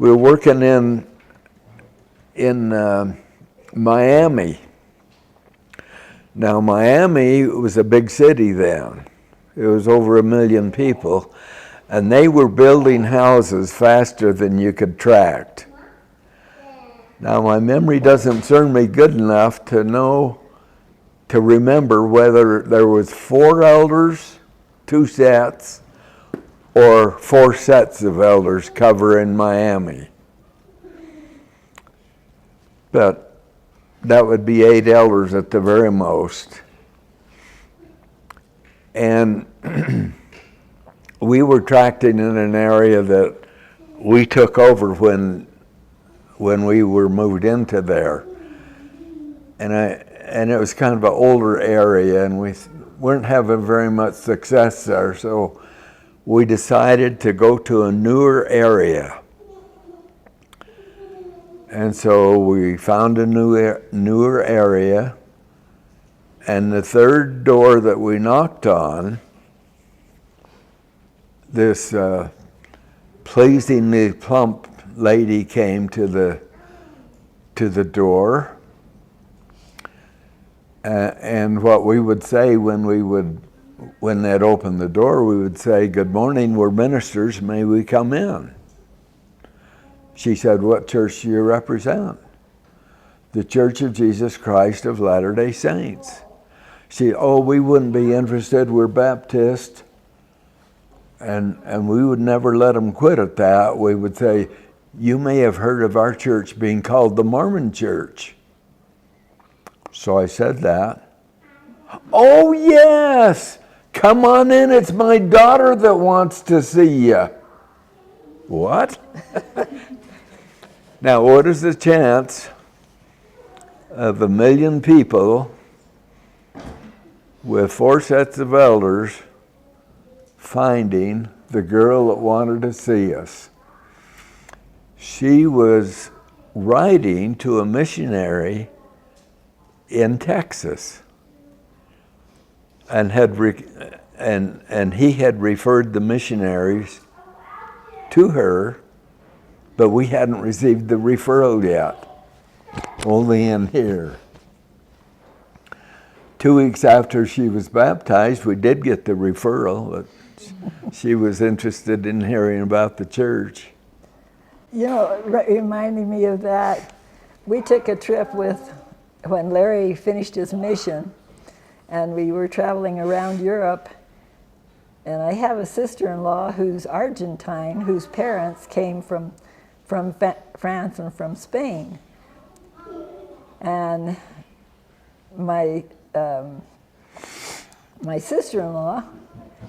we were working in Miami. Now, Miami was a big city then. It was over 1 million people, and they were building houses faster than you could tract. Now, my memory doesn't serve me good enough to remember whether there was 4 elders, 2 sets, or 4 sets of elders covering Miami. But that would be 8 elders at the very most. And we were tracting in an area that we took over when we were moved into there. And it was kind of an older area, and we weren't having very much success there, so we decided to go to a newer area. And so we found a newer area, and the third door that we knocked on, this pleasingly plump lady came to the door, and what we would say when they'd open the door, we would say, "Good morning, we're ministers, may we come in?" She said, "What church do you represent?" "The Church of Jesus Christ of Latter-day Saints." We wouldn't be interested, we're Baptist. And we would never let them quit at that. We would say, "You may have heard of our church being called the Mormon Church." So I said that. "Oh yes, come on in, it's my daughter that wants to see you." What? Now, what is the chance of 1 million people with 4 sets of elders finding the girl that wanted to see us? She was writing to a missionary in Texas, and he had referred the missionaries to her, but we hadn't received the referral yet, only in here. 2 weeks after she was baptized, we did get the referral, but she was interested in hearing about the church. You know, reminding me of that, we took a trip when Larry finished his mission, and we were traveling around Europe, and I have a sister-in-law who's Argentine, whose parents came from France and from Spain. And my sister-in-law,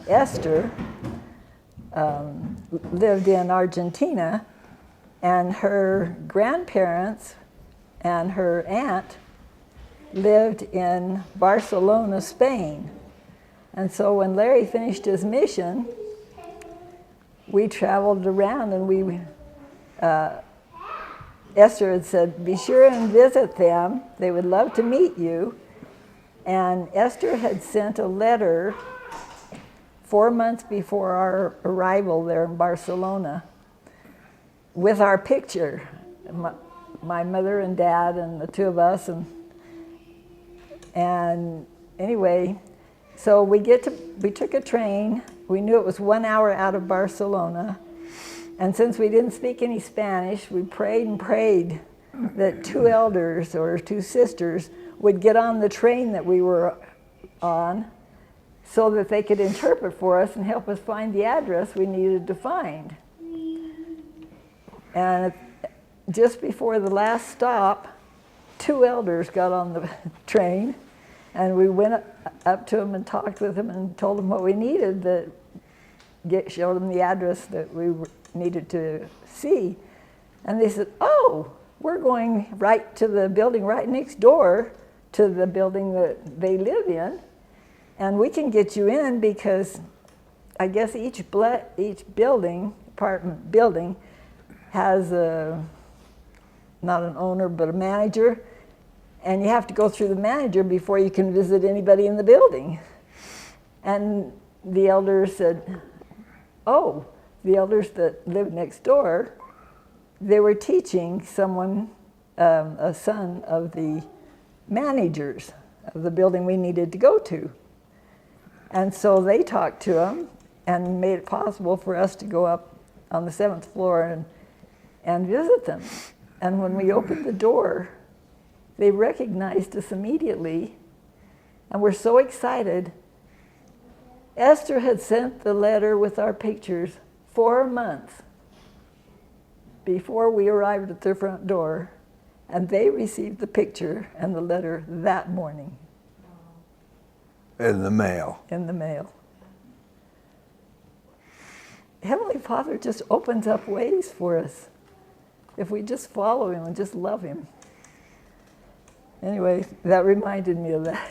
Esther, lived in Argentina, and her grandparents and her aunt lived in Barcelona, Spain. And so when Larry finished his mission, we traveled around, and Esther had said, "Be sure and visit them. They would love to meet you." And Esther had sent a letter 4 months before our arrival there in Barcelona with our picture, my mother and dad and the 2 of us. And anyway, so we took a train. We knew it was 1 hour out of Barcelona. And since we didn't speak any Spanish, we prayed and prayed that 2 elders or 2 sisters would get on the train that we were on so that they could interpret for us and help us find the address we needed to find. And just before the last stop, 2 elders got on the train, and we went up to them and talked with them and told them what we needed, showed them the address that we needed to see. And they said, "Oh, we're going right to the building right next door to the building that they live in, and we can get you in because I guess each building, apartment building, has not an owner but a manager, and you have to go through the manager before you can visit anybody in the building." And the elders said, "Oh, the elders that live next door, they were teaching someone, a son of the managers of the building we needed to go to. And so they talked to him and made it possible for us to go up on the 7th floor and visit them. And when we opened the door, they recognized us immediately and were so excited. Esther had sent the letter with our pictures 4 months before we arrived at their front door, and they received the picture and the letter that morning. In the mail. In the mail. Heavenly Father just opens up ways for us if we just follow him and just love him. Anyway, that reminded me of that.